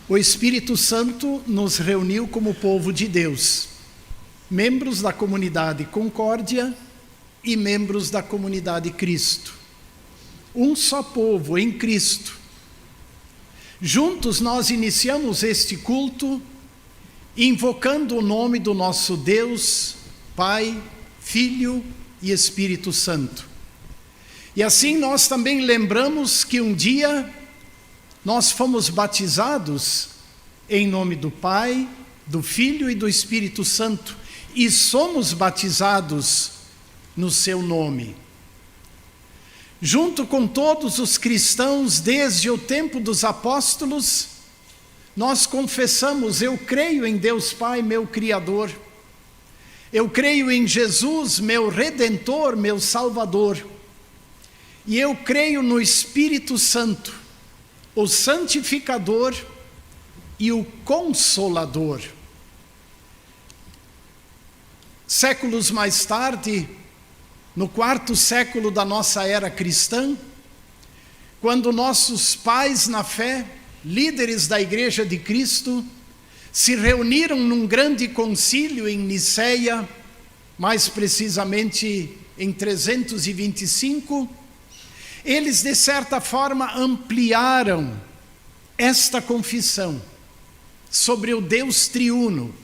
O Espírito Santo nos reuniu como povo de Deus, membros da comunidade Concórdia e membros da comunidade Cristo. Um só povo em Cristo. Juntos nós iniciamos este culto invocando o nome do nosso Deus, Pai, Filho e Espírito Santo. E assim nós também lembramos que um dia nós fomos batizados em nome do Pai, do Filho e do Espírito Santo, e somos batizados no seu nome. Junto com todos os cristãos, desde o tempo dos apóstolos, nós confessamos: eu creio em Deus Pai, meu Criador. Eu creio em Jesus, meu Redentor, meu Salvador. E eu creio no Espírito Santo, o Santificador e o Consolador. Séculos mais tarde, no 4º século da nossa era cristã, quando nossos pais na fé, líderes da Igreja de Cristo, se reuniram num grande concílio em Niceia, mais precisamente em 325, eles de certa forma ampliaram esta confissão sobre o Deus triuno.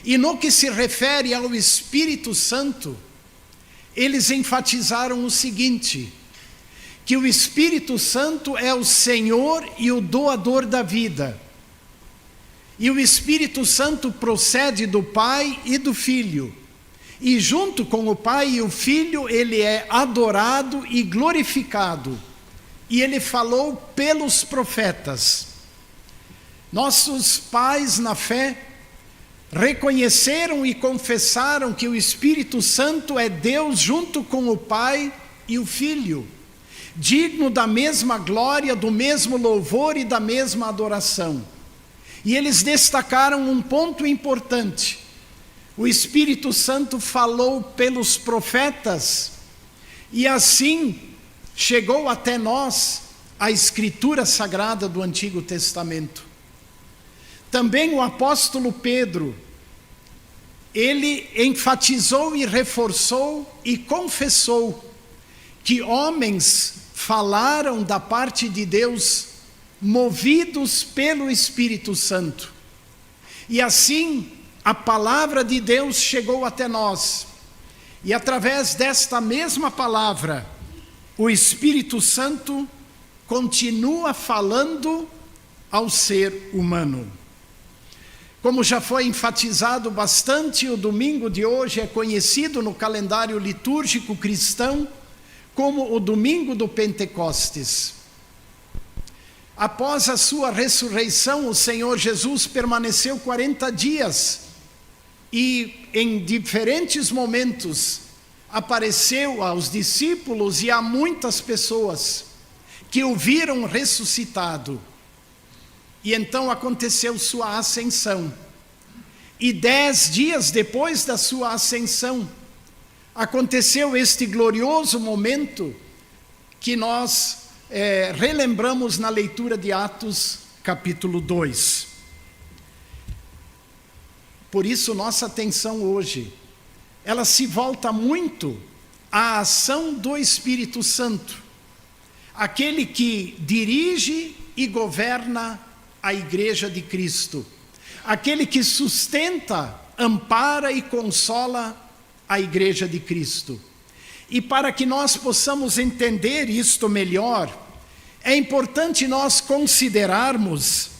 E no que se refere ao Espírito Santo, eles enfatizaram o seguinte: que o Espírito Santo é o Senhor e o doador da vida. E o Espírito Santo procede do Pai e do Filho. E junto com o Pai e o Filho, ele é adorado e glorificado. E ele falou pelos profetas. Nossos pais na fé reconheceram e confessaram que o Espírito Santo é Deus junto com o Pai e o Filho, digno da mesma glória, do mesmo louvor e da mesma adoração. E eles destacaram um ponto importante: o Espírito Santo falou pelos profetas, e assim chegou até nós a Escritura Sagrada do Antigo Testamento. Também o apóstolo Pedro, ele enfatizou e reforçou e confessou que homens falaram da parte de Deus, movidos pelo Espírito Santo. E assim, a palavra de Deus chegou até nós. E através desta mesma palavra, o Espírito Santo continua falando ao ser humano. Como já foi enfatizado bastante, o domingo de hoje é conhecido no calendário litúrgico cristão como o domingo do Pentecostes. Após a sua ressurreição, o Senhor Jesus permaneceu 40 dias e em diferentes momentos apareceu aos discípulos e a muitas pessoas que o viram ressuscitado. E então aconteceu sua ascensão. E 10 dias depois da sua ascensão, aconteceu este glorioso momento que nós relembramos na leitura de Atos, capítulo 2. Por isso, nossa atenção hoje, ela se volta muito à ação do Espírito Santo, aquele que dirige e governa a Igreja de Cristo, aquele que sustenta, ampara e consola a Igreja de Cristo. E para que nós possamos entender isto melhor, é importante nós considerarmos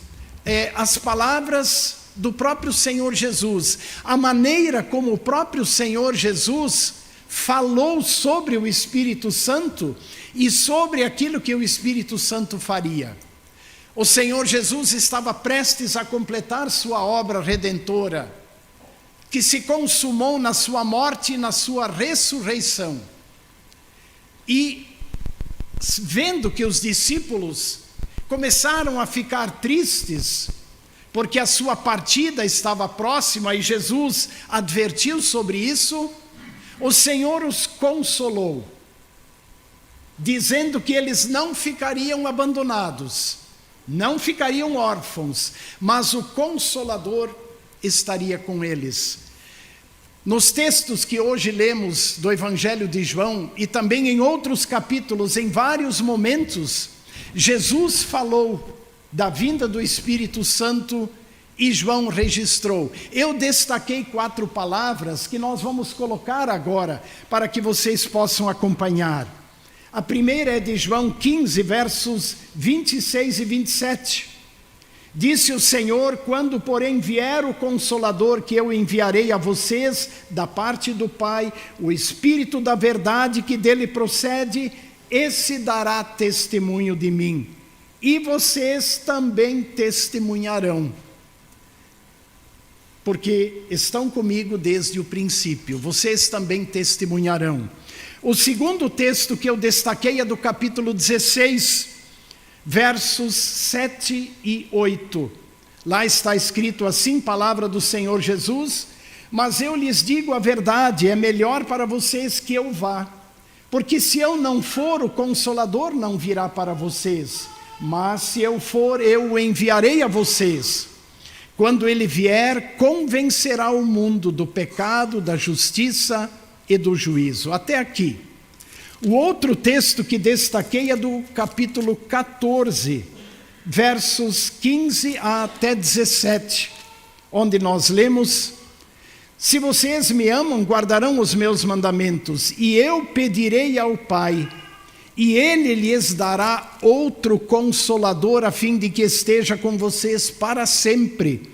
as palavras do próprio Senhor Jesus, a maneira como o próprio Senhor Jesus falou sobre o Espírito Santo e sobre aquilo que o Espírito Santo faria. O Senhor Jesus estava prestes a completar sua obra redentora, que se consumou na sua morte e na sua ressurreição. E vendo que os discípulos começaram a ficar tristes, porque a sua partida estava próxima e Jesus advertiu sobre isso, o Senhor os consolou, dizendo que eles não ficariam abandonados, não ficariam órfãos, mas o Consolador estaria com eles. Nos textos que hoje lemos do Evangelho de João, e também em outros capítulos, em vários momentos, Jesus falou da vinda do Espírito Santo e João registrou. Eu destaquei 4 palavras que nós vamos colocar agora, para que vocês possam acompanhar. A primeira é de João 15, versos 26 e 27. Disse o Senhor: quando, porém, vier o Consolador que eu enviarei a vocês da parte do Pai, o Espírito da verdade que dele procede, esse dará testemunho de mim. E vocês também testemunharão, porque estão comigo desde o princípio. Vocês também testemunharão. O segundo texto que eu destaquei é do capítulo 16, versos 7 e 8. Lá está escrito assim, palavra do Senhor Jesus: mas eu lhes digo a verdade, é melhor para vocês que eu vá, porque se eu não for, o Consolador não virá para vocês, mas se eu for, eu o enviarei a vocês. Quando ele vier, convencerá o mundo do pecado, da justiça e do juízo. Até aqui. O outro texto que destaquei é do capítulo 14, versos 15 até 17, onde nós lemos: se vocês me amam, guardarão os meus mandamentos, e eu pedirei ao Pai, e ele lhes dará outro Consolador, a fim de que esteja com vocês para sempre.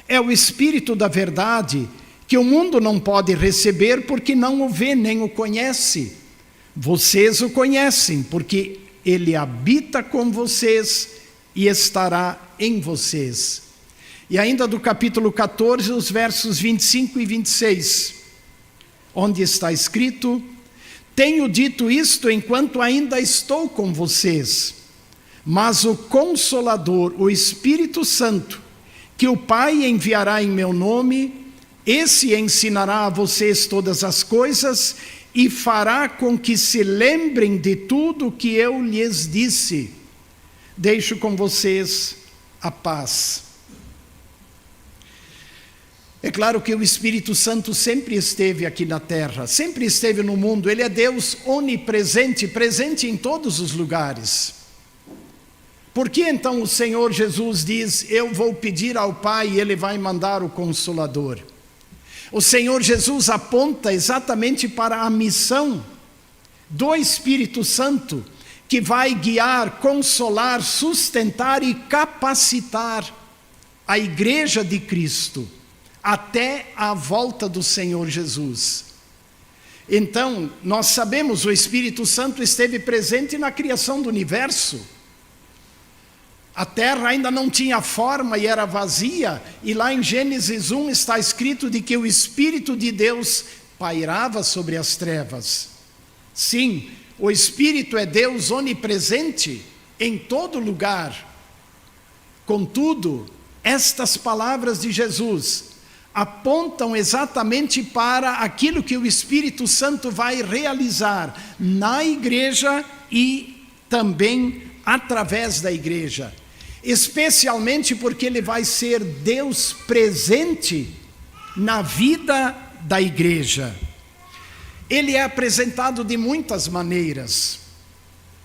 É o Espírito da verdade, que o mundo não pode receber, porque não o vê nem o conhece. Vocês o conhecem, porque ele habita com vocês e estará em vocês. E ainda do capítulo 14, os versos 25 e 26, onde está escrito: tenho dito isto enquanto ainda estou com vocês, mas o Consolador, o Espírito Santo, que o Pai enviará em meu nome, esse ensinará a vocês todas as coisas e fará com que se lembrem de tudo que eu lhes disse. Deixo com vocês a paz. É claro que o Espírito Santo sempre esteve aqui na terra, sempre esteve no mundo. Ele é Deus onipresente, presente em todos os lugares. Por que então o Senhor Jesus diz: eu vou pedir ao Pai e Ele vai mandar o Consolador? O Senhor Jesus aponta exatamente para a missão do Espírito Santo, que vai guiar, consolar, sustentar e capacitar a Igreja de Cristo até a volta do Senhor Jesus. Então, nós sabemos, o Espírito Santo esteve presente na criação do universo. A terra ainda não tinha forma e era vazia, e lá em Gênesis 1 está escrito de que o Espírito de Deus pairava sobre as trevas. Sim, o Espírito é Deus onipresente em todo lugar. Contudo, estas palavras de Jesus apontam exatamente para aquilo que o Espírito Santo vai realizar na igreja e também através da igreja. Especialmente porque ele vai ser Deus presente na vida da igreja. Ele é apresentado de muitas maneiras,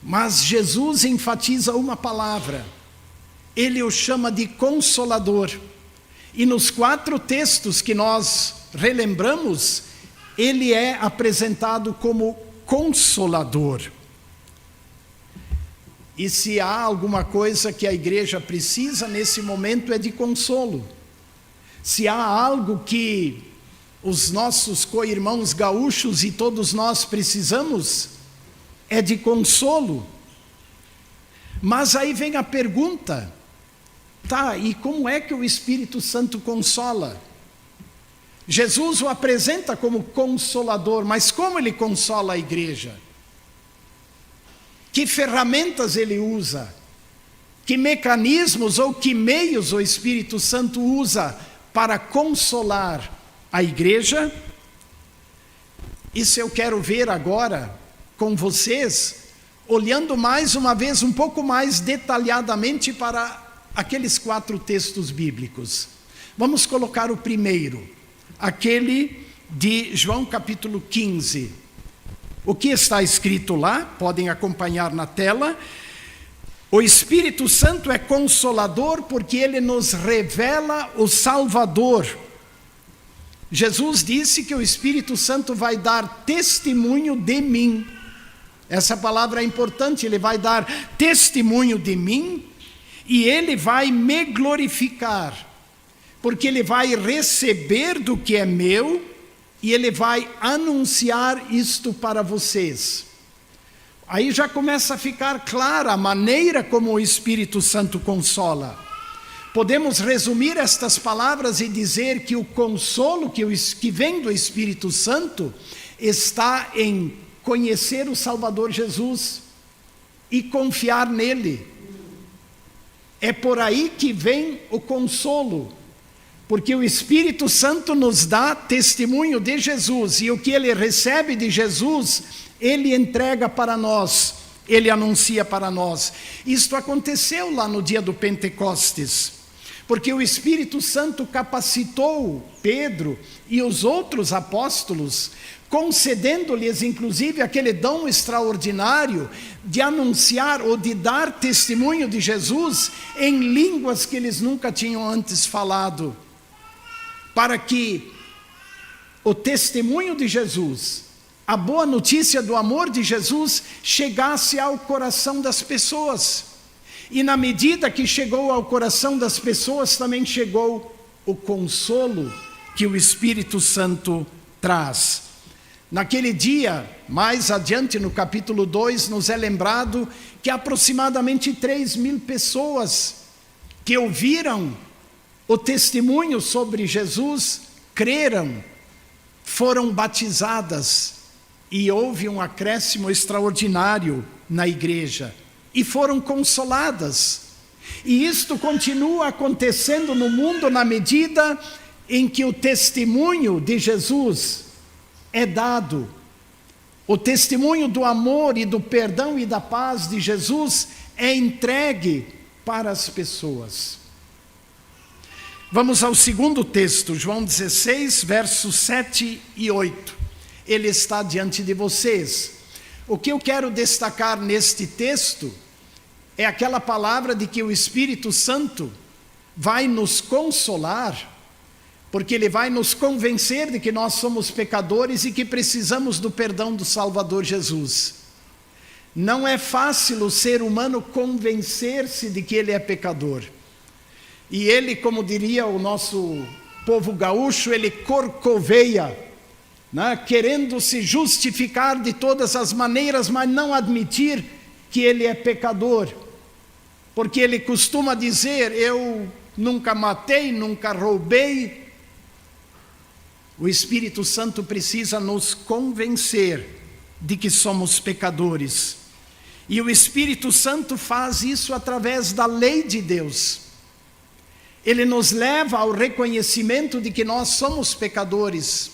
mas Jesus enfatiza uma palavra. Ele o chama de Consolador. E nos 4 textos que nós relembramos, ele é apresentado como Consolador. E se há alguma coisa que a igreja precisa nesse momento é de consolo. Se há algo que os nossos co-irmãos gaúchos e todos nós precisamos, é de consolo. Mas aí vem a pergunta: tá, e como é que o Espírito Santo consola? Jesus o apresenta como Consolador, mas como ele consola a igreja? Que ferramentas ele usa? Que mecanismos ou que meios o Espírito Santo usa para consolar a igreja? Isso eu quero ver agora com vocês, olhando mais uma vez, um pouco mais detalhadamente para aqueles 4 textos bíblicos. Vamos colocar o primeiro, aquele de João capítulo 15. O que está escrito lá, podem acompanhar na tela. O Espírito Santo é consolador porque ele nos revela o Salvador. Jesus disse que o Espírito Santo vai dar testemunho de mim. Essa palavra é importante, ele vai dar testemunho de mim e ele vai me glorificar, porque ele vai receber do que é meu e ele vai anunciar isto para vocês. Aí já começa a ficar clara a maneira como o Espírito Santo consola. Podemos resumir estas palavras e dizer que o consolo que vem do Espírito Santo está em conhecer o Salvador Jesus e confiar nele. É por aí que vem o consolo, porque o Espírito Santo nos dá testemunho de Jesus, e o que ele recebe de Jesus, ele entrega para nós, ele anuncia para nós. Isto aconteceu lá no dia do Pentecostes, porque o Espírito Santo capacitou Pedro e os outros apóstolos, concedendo-lhes inclusive aquele dom extraordinário de anunciar ou de dar testemunho de Jesus em línguas que eles nunca tinham antes falado, para que o testemunho de Jesus, a boa notícia do amor de Jesus, chegasse ao coração das pessoas. E na medida que chegou ao coração das pessoas, também chegou o consolo que o Espírito Santo traz. Naquele dia, mais adiante no capítulo 2, nos é lembrado que aproximadamente 3.000 pessoas que ouviram o testemunho sobre Jesus, creram, foram batizadas, e houve um acréscimo extraordinário na igreja, e foram consoladas. E isto continua acontecendo no mundo na medida em que o testemunho de Jesus é dado. O testemunho do amor e do perdão e da paz de Jesus é entregue para as pessoas. Vamos ao segundo texto, João 16, versos 7 e 8. Ele está diante de vocês. O que eu quero destacar neste texto é aquela palavra de que o Espírito Santo vai nos consolar, porque ele vai nos convencer de que nós somos pecadores e que precisamos do perdão do Salvador Jesus. Não é fácil o ser humano convencer-se de que ele é pecador. E ele, como diria o nosso povo gaúcho, ele corcoveia, né, querendo se justificar de todas as maneiras, mas não admitir que ele é pecador. Porque ele costuma dizer: eu nunca matei, nunca roubei. O Espírito Santo precisa nos convencer de que somos pecadores. E o Espírito Santo faz isso através da lei de Deus. Ele nos leva ao reconhecimento de que nós somos pecadores.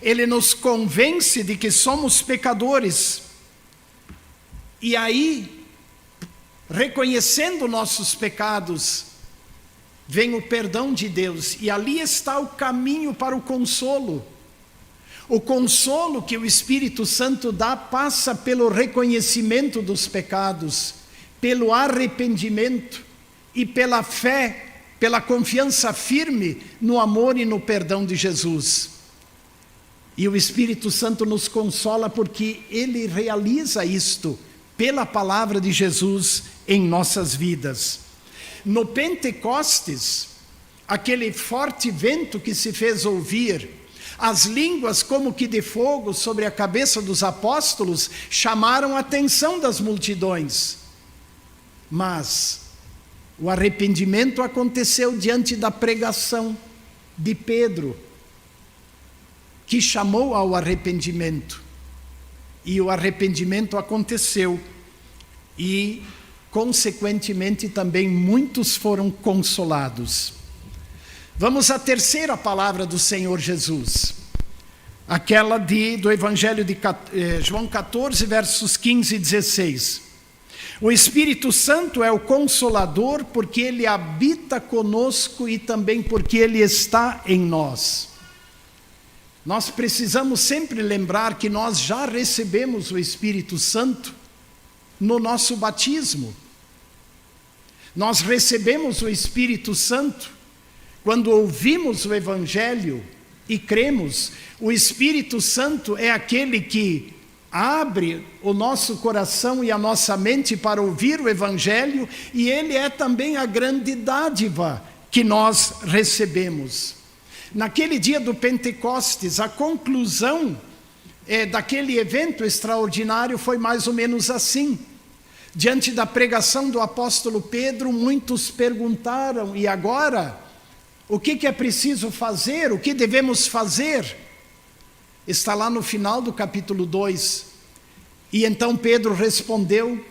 Ele nos convence de que somos pecadores. E aí, reconhecendo nossos pecados, vem o perdão de Deus, e ali está o caminho para o consolo. O consolo que o Espírito Santo dá passa pelo reconhecimento dos pecados, pelo arrependimento e pela fé, pela confiança firme no amor e no perdão de Jesus. E o Espírito Santo nos consola porque ele realiza isto pela palavra de Jesus em nossas vidas. No Pentecostes, aquele forte vento que se fez ouvir, as línguas como que de fogo sobre a cabeça dos apóstolos chamaram a atenção das multidões. Mas o arrependimento aconteceu diante da pregação de Pedro, que chamou ao arrependimento. E o arrependimento aconteceu. E consequentemente também muitos foram consolados. Vamos à terceira palavra do Senhor Jesus. aquela do Evangelho de João 14, versos 15 e 16. O Espírito Santo é o Consolador porque Ele habita conosco e também porque Ele está em nós. Nós precisamos sempre lembrar que nós já recebemos o Espírito Santo no nosso batismo. Nós recebemos o Espírito Santo quando ouvimos o Evangelho e cremos. O Espírito Santo é aquele que abre o nosso coração e a nossa mente para ouvir o Evangelho, e Ele é também a grande dádiva que nós recebemos. Naquele dia do Pentecostes, a conclusão daquele evento extraordinário foi mais ou menos assim. Diante da pregação do apóstolo Pedro, muitos perguntaram: e agora? O que é preciso fazer? O que devemos fazer? Está lá no final do capítulo 2. E então Pedro respondeu: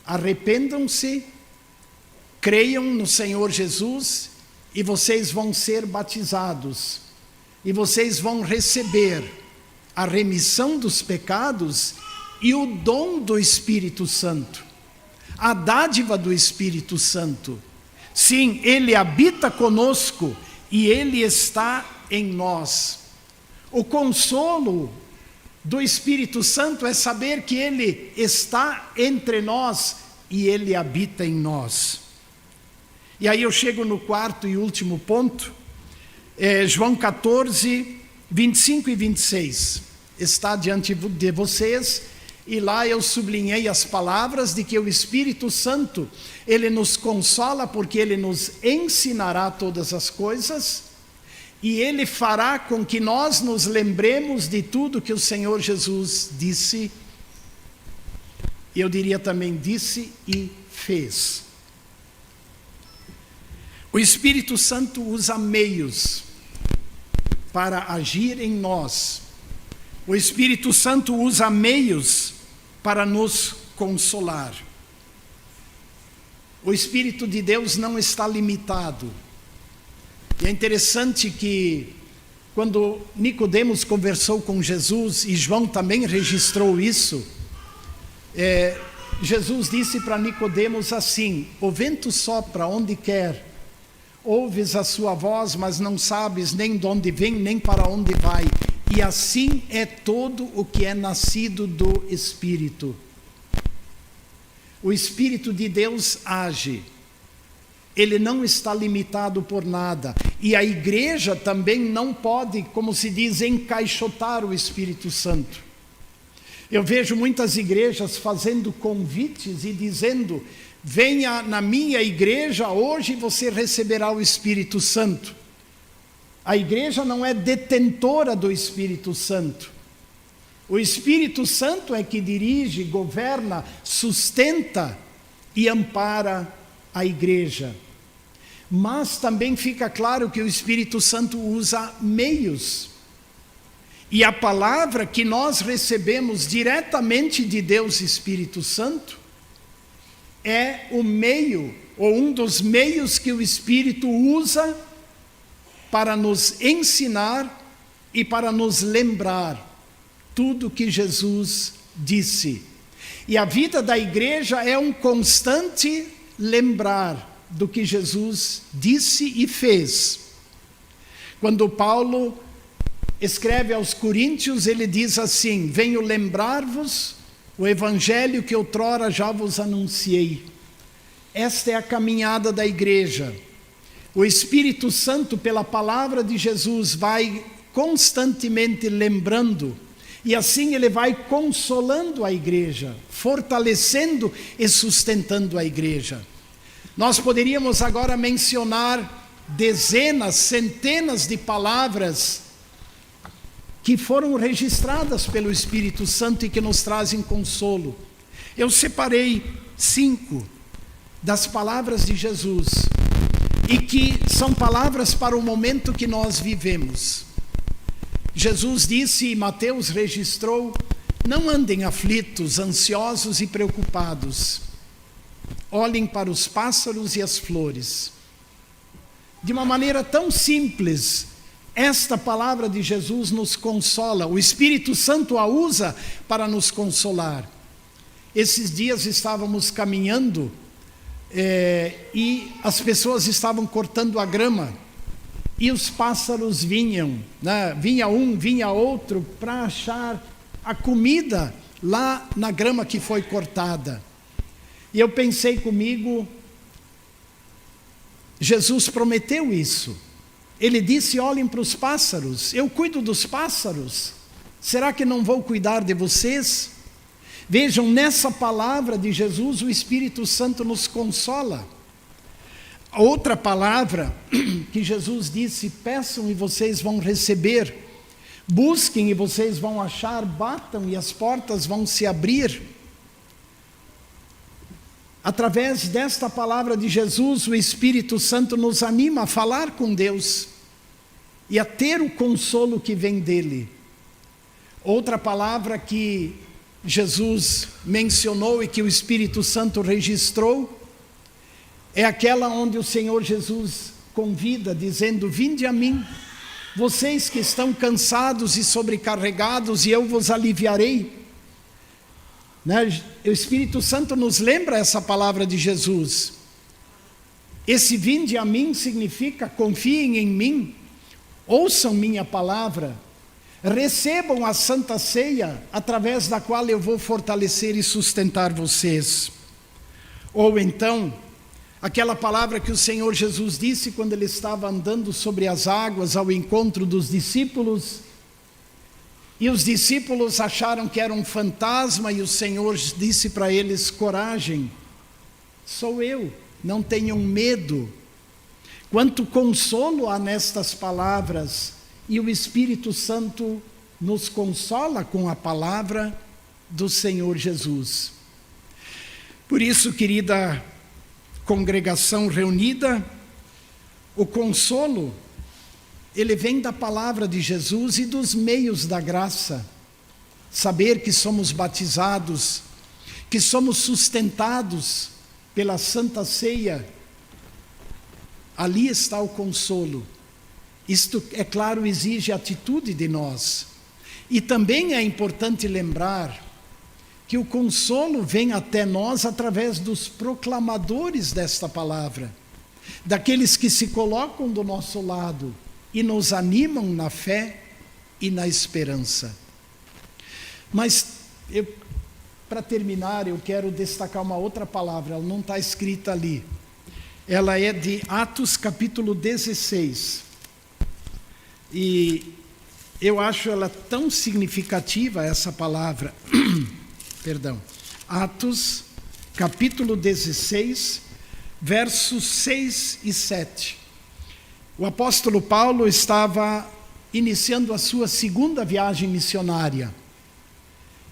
arrependam-se, creiam no Senhor Jesus, e vocês vão ser batizados, e vocês vão receber a remissão dos pecados e o dom do Espírito Santo, a dádiva do Espírito Santo. Sim, Ele habita conosco e Ele está em nós. O consolo do Espírito Santo é saber que Ele está entre nós e Ele habita em nós. E aí eu chego no quarto e último ponto, João 14, 25 e 26. Está diante de vocês, e lá eu sublinhei as palavras de que o Espírito Santo, Ele nos consola porque Ele nos ensinará todas as coisas, e Ele fará com que nós nos lembremos de tudo que o Senhor Jesus disse, eu diria também disse e fez. O Espírito Santo usa meios para agir em nós. O Espírito Santo usa meios para nos consolar. O Espírito de Deus não está limitado. E é interessante que quando Nicodemos conversou com Jesus, e João também registrou isso, Jesus disse para Nicodemos assim: o vento sopra onde quer, ouves a sua voz, mas não sabes nem de onde vem, nem para onde vai. E assim é todo o que é nascido do Espírito. O Espírito de Deus age. Ele não está limitado por nada. E a igreja também não pode, como se diz, encaixotar o Espírito Santo. Eu vejo muitas igrejas fazendo convites e dizendo: venha na minha igreja, hoje você receberá o Espírito Santo. A igreja não é detentora do Espírito Santo. O Espírito Santo é que dirige, governa, sustenta e ampara a igreja. Mas também fica claro que o Espírito Santo usa meios. E a palavra que nós recebemos diretamente de Deus, Espírito Santo, é o meio, ou um dos meios que o Espírito usa para nos ensinar e para nos lembrar tudo que Jesus disse. E a vida da igreja é um constante lembrar do que Jesus disse e fez. Quando Paulo escreve aos Coríntios, ele diz assim: venho lembrar-vos o evangelho que outrora já vos anunciei. Esta é a caminhada da igreja. O Espírito Santo, pela palavra de Jesus, vai constantemente lembrando, e assim ele vai consolando a igreja, fortalecendo e sustentando a igreja. Nós poderíamos agora mencionar dezenas, centenas de palavras que foram registradas pelo Espírito Santo e que nos trazem consolo. Eu separei 5 das palavras de Jesus, e que são palavras para o momento que nós vivemos. Jesus disse, e Mateus registrou: não andem aflitos, ansiosos e preocupados. Olhem para os pássaros e as flores. De uma maneira tão simples, Esta palavra de Jesus nos consola, o Espírito Santo a usa para nos consolar. Esses dias estávamos caminhando e as pessoas estavam cortando a grama e os pássaros vinham, né? Vinha um, vinha outro para achar a comida lá na grama que foi cortada. E eu pensei comigo, Jesus prometeu isso. Ele disse: olhem para os pássaros, eu cuido dos pássaros, será que não vou cuidar de vocês? Vejam, nessa palavra de Jesus, o Espírito Santo nos consola. A outra palavra que Jesus disse: peçam e vocês vão receber, busquem e vocês vão achar, batam e as portas vão se abrir. Através desta palavra de Jesus, o Espírito Santo nos anima a falar com Deus e a ter o consolo que vem dele. Outra palavra que Jesus mencionou e que o Espírito Santo registrou é aquela onde o Senhor Jesus convida, dizendo: vinde a mim, vocês que estão cansados e sobrecarregados, e eu vos aliviarei. Né? O Espírito Santo nos lembra essa palavra de Jesus. Esse vinde a mim significa: confiem em mim, ouçam minha palavra, recebam a Santa Ceia, através da qual eu vou fortalecer e sustentar vocês. Ou então, aquela palavra que o Senhor Jesus disse quando ele estava andando sobre as águas ao encontro dos discípulos, e os discípulos acharam que era um fantasma, e o Senhor disse para eles: coragem, sou eu, não tenham medo. Quanto consolo há nestas palavras, e o Espírito Santo nos consola com a palavra do Senhor Jesus. Por isso, querida congregação reunida, o consolo, ele vem da palavra de Jesus e dos meios da graça. Saber que somos batizados, que somos sustentados pela Santa Ceia, ali está o consolo. Isto, é claro, exige atitude de nós. E também é importante lembrar que o consolo vem até nós através dos proclamadores desta palavra, daqueles que se colocam do nosso lado e nos animam na fé e na esperança. Mas, para terminar, eu quero destacar uma outra palavra, ela não está escrita ali. Ela é de Atos capítulo 16. E eu acho ela tão significativa, essa palavra. Perdão. Atos capítulo 16, versos 6 e 7. O apóstolo Paulo estava iniciando a sua segunda viagem missionária.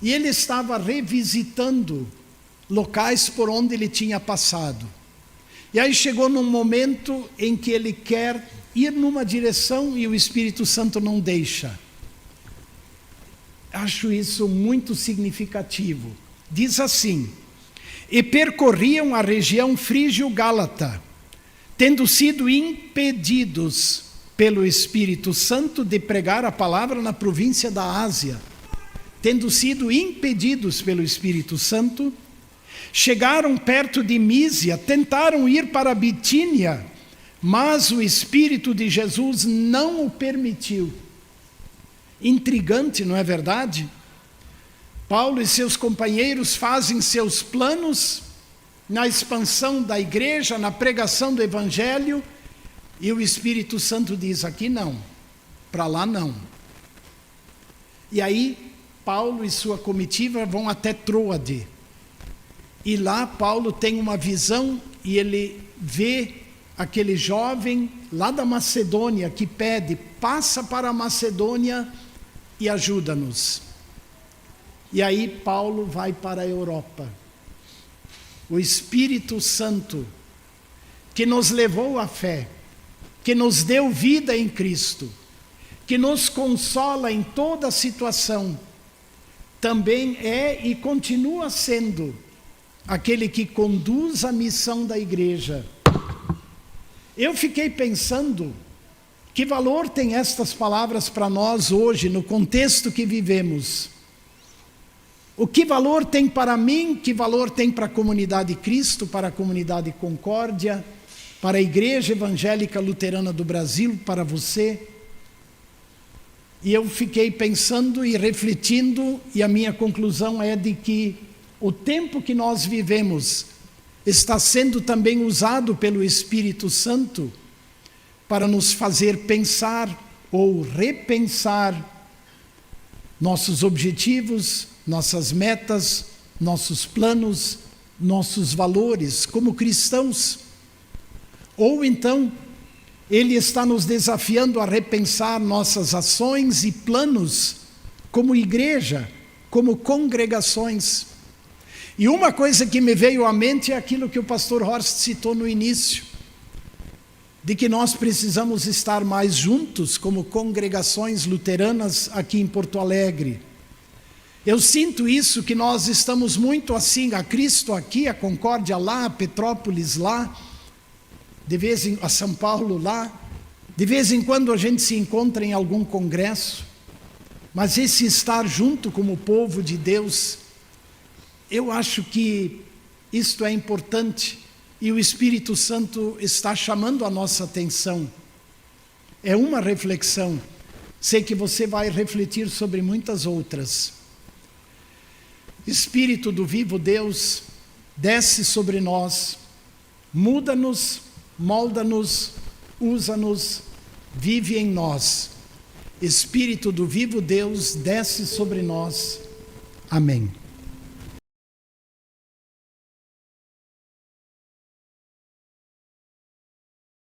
E ele estava revisitando locais por onde ele tinha passado. E aí chegou num momento em que ele quer ir numa direção e o Espírito Santo não deixa. Acho isso muito significativo. Diz assim: e percorriam a região frígio-gálata, tendo sido impedidos pelo Espírito Santo de pregar a palavra na província da Ásia. Tendo sido impedidos pelo Espírito Santo, chegaram perto de Mísia, tentaram ir para Bitínia, mas o Espírito de Jesus não o permitiu. Intrigante, não é verdade? Paulo e seus companheiros fazem seus planos na expansão da igreja, na pregação do Evangelho, e o Espírito Santo diz: aqui não, para lá não. E aí Paulo e sua comitiva vão até Troade. E lá Paulo tem uma visão e ele vê aquele jovem lá da Macedônia que pede: passa para a Macedônia e ajuda-nos. E aí Paulo vai para a Europa. O Espírito Santo, que nos levou à fé, que nos deu vida em Cristo, que nos consola em toda situação, também é e continua sendo aquele que conduz a missão da igreja. Eu fiquei pensando Que valor tem estas palavras para nós hoje, no contexto que vivemos? O que valor tem para mim, que valor tem para a comunidade Cristo, para a comunidade Concórdia, para a Igreja Evangélica Luterana do Brasil, para você? E eu fiquei pensando e refletindo, e a minha conclusão é de que o tempo que nós vivemos está sendo também usado pelo Espírito Santo para nos fazer pensar ou repensar nossos objetivos, nossas metas, nossos planos, nossos valores como cristãos. Ou então, Ele está nos desafiando a repensar nossas ações e planos como igreja, como congregações. E uma coisa que me veio à mente é aquilo que o pastor Horst citou no início, de que nós precisamos estar mais juntos como congregações luteranas aqui em Porto Alegre. Eu sinto isso, que nós estamos muito assim, a Cristo aqui, a Concórdia lá, a Petrópolis lá, a São Paulo lá, de vez em quando a gente se encontra em algum congresso, mas esse estar junto como povo de Deus, eu acho que isto é importante e o Espírito Santo está chamando a nossa atenção. É uma reflexão, sei que você vai refletir sobre muitas outras. Espírito do vivo Deus, desce sobre nós, muda-nos, molda-nos, usa-nos, vive em nós. Espírito do vivo Deus, desce sobre nós. Amém.